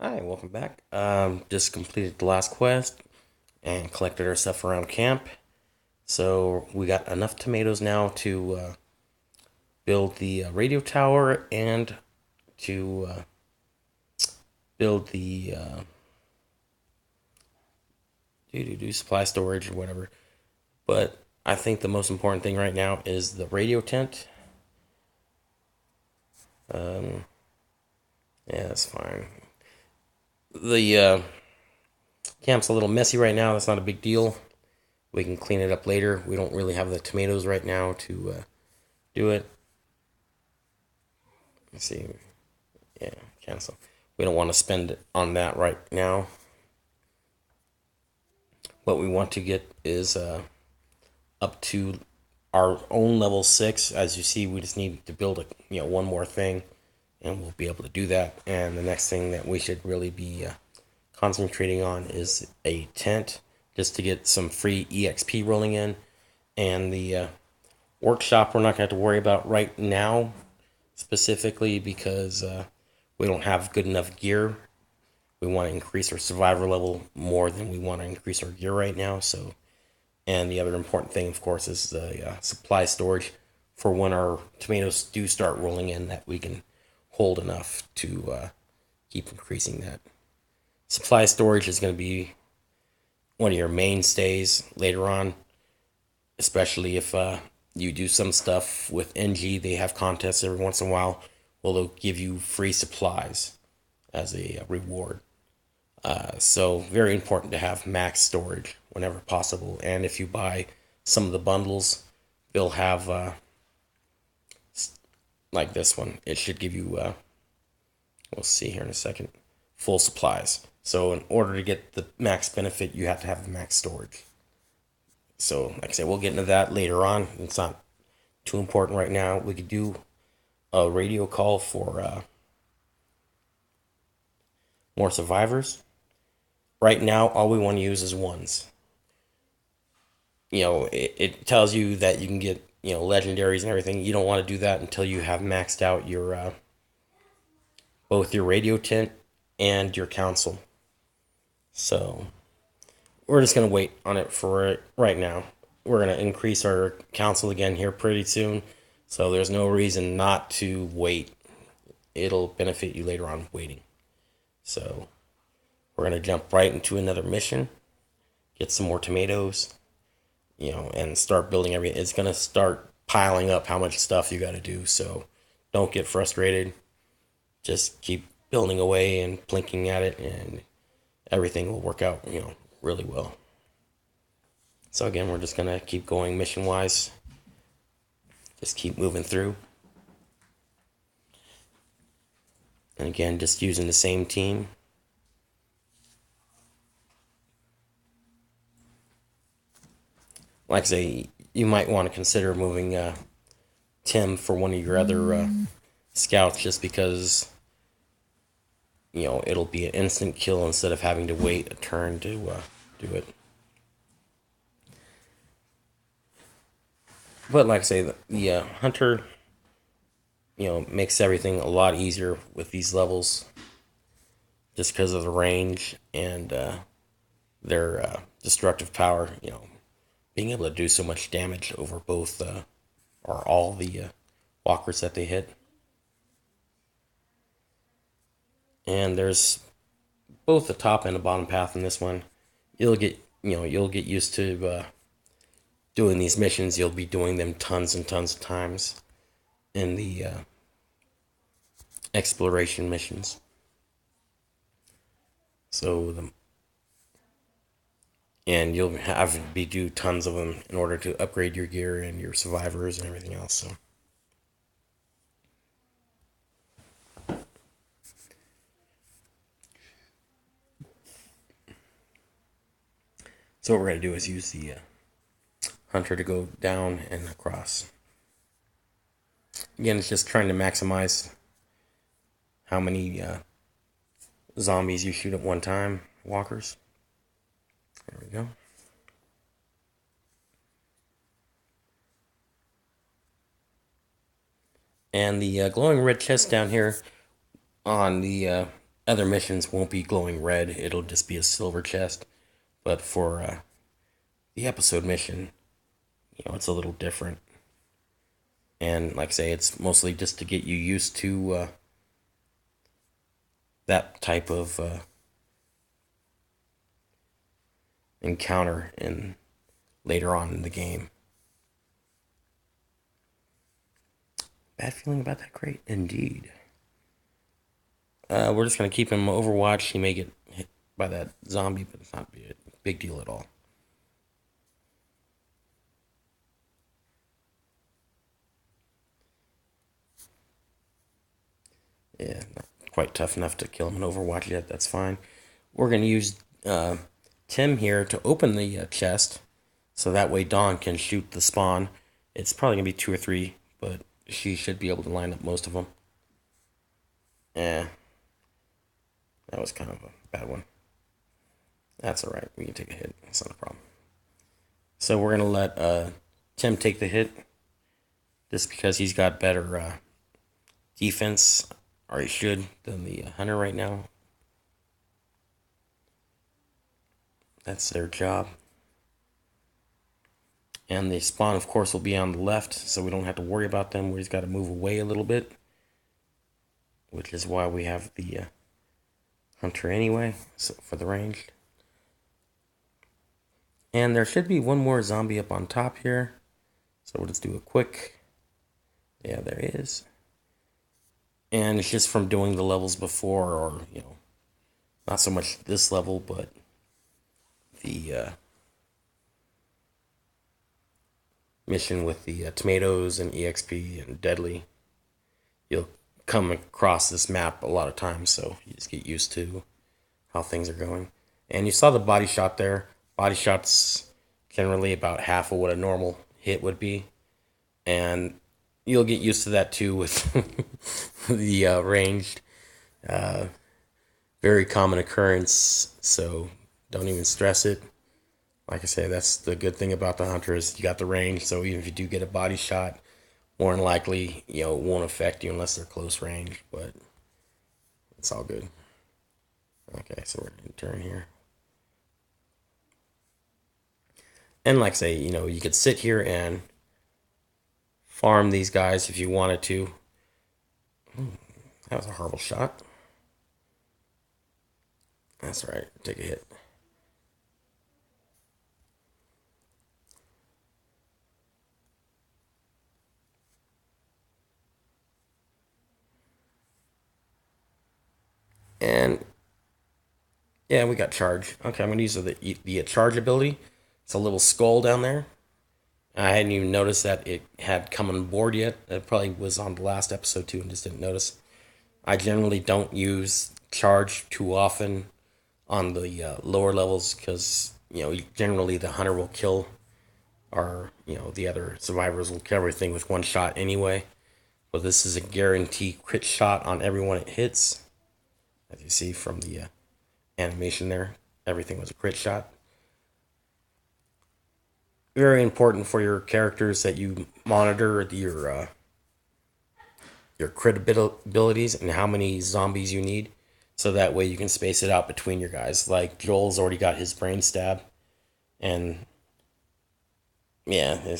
Hi, welcome back. Just completed the last quest and collected our stuff around camp. So we got enough tomatoes now to build the radio tower and to build the supply storage or whatever. But I think the most important thing right now is the radio tent. Um, yeah, that's fine. The camp's a little messy right now. That's not a big deal. We can clean it up later. We don't really have the tomatoes right now to do it. Let's see. Yeah, cancel. We don't want to spend it on that right now. What we want to get is up to our own level 6. As you see, we just need to build one more thing, and we'll be able to do that. And the next thing that we should really be concentrating on is a tent, just to get some free EXP rolling in. And the workshop we're not going to have to worry about right now, specifically because we don't have good enough gear. We want to increase our survivor level more than we want to increase our gear right now. So, and the other important thing, of course, is the supply storage for when our tomatoes do start rolling in, that we can hold enough to keep increasing that. Supply storage is going to be one of your mainstays later on, especially if you do some stuff with NG. They have contests every once in a while. Well, they'll give you free supplies as a reward. So very important to have max storage whenever possible. And if you buy some of the bundles, they'll have like this one. It should give you we'll see here in a second, full supplies. So in order to get the max benefit, you have to have the max storage. So like I said, we'll get into that later on. It's not too important right now. We could do a radio call for more survivors. Right now, all we want to use is ones. It tells you that you can get, legendaries and everything. You don't want to do that until you have maxed out your both your radio tent and your council. So we're just gonna wait on it for it right now. We're gonna increase our council again here pretty soon, so there's no reason not to wait. It'll benefit you later on waiting. So we're gonna jump right into another mission, get some more tomatoes, and start building everything. It's gonna start piling up how much stuff you got to do. So don't get frustrated. Just keep building away and blinking at it, and everything will work out, really well. So again, we're just gonna keep going mission wise. Just keep moving through. And again, just using the same team. Like I say, you might want to consider moving Tim for one of your other scouts, just because it'll be an instant kill instead of having to wait a turn to do it. But like I say, the hunter, makes everything a lot easier with these levels, just because of the range and their destructive power. Being able to do so much damage over both or all the walkers that they hit. And there's both the top and the bottom path in this one. You'll get used to doing these missions. You'll be doing them tons and tons of times in the exploration missions. And you'll have to do tons of them in order to upgrade your gear and your survivors and everything else. So what we're gonna do is use the hunter to go down and across. Again, it's just trying to maximize how many zombies you shoot at one time, walkers. There we go. And the glowing red chest down here on the other missions won't be glowing red. It'll just be a silver chest. But for the episode mission, it's a little different. And like I say, it's mostly just to get you used to that type of encounter in later on in the game. Bad feeling about that crate, indeed. We're just gonna keep him Overwatch. He may get hit by that zombie, but it's not a big deal at all. Yeah, not quite tough enough to kill him in Overwatch yet. That's fine. We're gonna use Tim here to open the chest, so that way Dawn can shoot the spawn. It's probably gonna be two or three, but she should be able to line up most of them. Yeah, that was kind of a bad one. That's all right. We can take a hit. It's not a problem. So we're gonna let Tim take the hit, just because he's got better defense, or he should, than the hunter right now. That's their job. And the spawn, of course, will be on the left, so we don't have to worry about them. We just got to move away a little bit, which is why we have the hunter anyway, so for the ranged. And there should be one more zombie up on top here, so we'll just do a quick. Yeah, there is. And it's just from doing the levels before, or not so much this level, but the mission with the tomatoes and EXP and deadly. You'll come across this map a lot of times, so you just get used to how things are going. And you saw the body shot there. Body shots generally about half of what a normal hit would be, and you'll get used to that too with the ranged. Very common occurrence, so don't even stress it. Like I say, that's the good thing about the hunter is you got the range, so even if you do get a body shot, more than likely, it won't affect you unless they're close range, but it's all good. Okay, so we're going to turn here. And like I say, you could sit here and farm these guys if you wanted to. That was a horrible shot. That's all right. Take a hit. And yeah, we got charge. Okay, I'm gonna use the charge ability. It's a little skull down there. I hadn't even noticed that it had come on board yet. It probably was on the last episode too, and just didn't notice. I generally don't use charge too often on the lower levels because generally the hunter will kill, or the other survivors will kill everything with one shot anyway. But this is a guarantee crit shot on everyone it hits, as you see from the animation there. Everything was a crit shot. Very important for your characters that you monitor your crit abilities and how many zombies you need, so that way you can space it out between your guys. Like Joel's already got his brain stab, and yeah,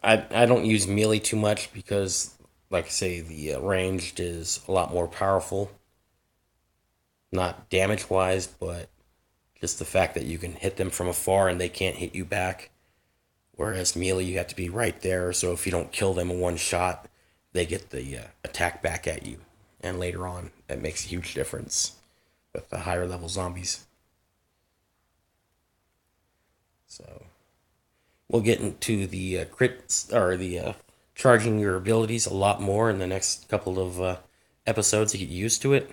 I don't use melee too much because, like I say, the ranged is a lot more powerful. Not damage wise, but just the fact that you can hit them from afar and they can't hit you back. Whereas melee, you have to be right there. So if you don't kill them in one shot, they get the attack back at you. And later on, that makes a huge difference with the higher level zombies. So we'll get into the crits, or the charging your abilities a lot more in the next couple of episodes to get used to it.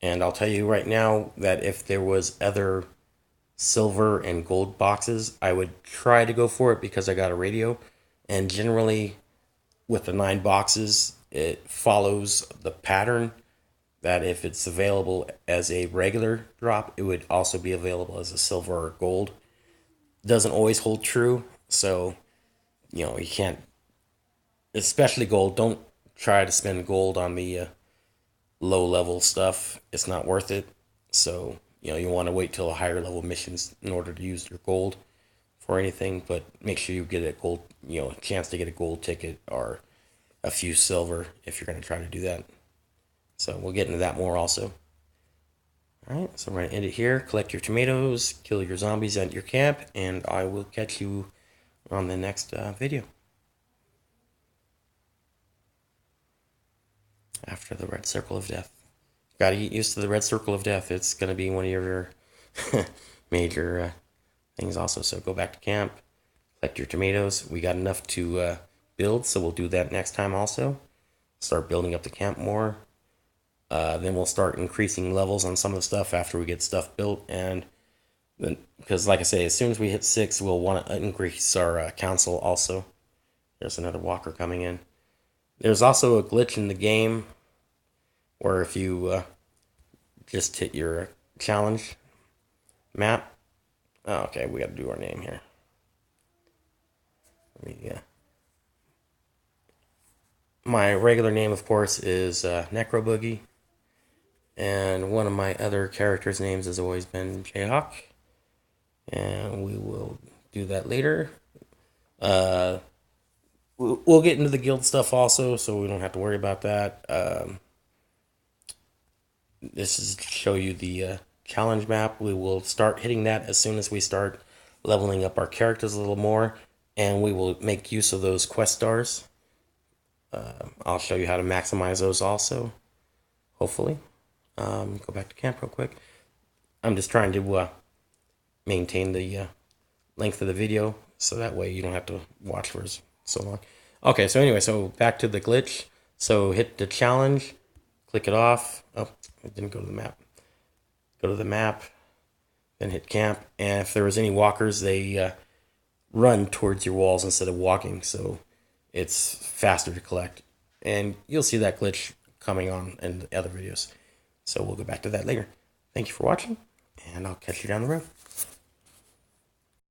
And I'll tell you right now that if there was other silver and gold boxes, I would try to go for it because I got a radio. And generally, with the 9 boxes, it follows the pattern that if it's available as a regular drop, it would also be available as a silver or gold. Doesn't always hold true, so you can't, especially gold. Don't try to spend gold on the low level stuff, it's not worth it. So, you want to wait till higher level missions in order to use your gold for anything, but make sure you get a gold, a chance to get a gold ticket or a few silver if you're going to try to do that. So we'll get into that more also. All right, so we're going to end it here. Collect your tomatoes, kill your zombies at your camp, and I will catch you on the next video. After the red circle of death. Got to get used to the red circle of death. It's going to be one of your major things also. So go back to camp, collect your tomatoes. We got enough to build, so we'll do that next time also. Start building up the camp more. Then we'll start increasing levels on some of the stuff after we get stuff built. And then, because like I say, as soon as we hit 6, we'll want to increase our council also. There's another walker coming in. There's also a glitch in the game where if you just hit your challenge map. Oh, okay, we got to do our name here. My regular name, of course, is Necro Boogie. And one of my other characters' names has always been Jayhawk. And we will do that later. We'll get into the guild stuff also, so we don't have to worry about that. This is to show you the challenge map. We will start hitting that as soon as we start leveling up our characters a little more. And we will make use of those quest stars. I'll show you how to maximize those also, hopefully. Go back to camp real quick. I'm just trying to maintain the length of the video so that way you don't have to watch for so long. Okay, so anyway, so back to the glitch. So hit the challenge, click it off. Oh, it didn't go to the map. Go to the map, then hit camp. And if there was any walkers, they run towards your walls instead of walking, so it's faster to collect. And you'll see that glitch coming on in the other videos. So we'll go back to that later. Thank you for watching, and I'll catch you down the road.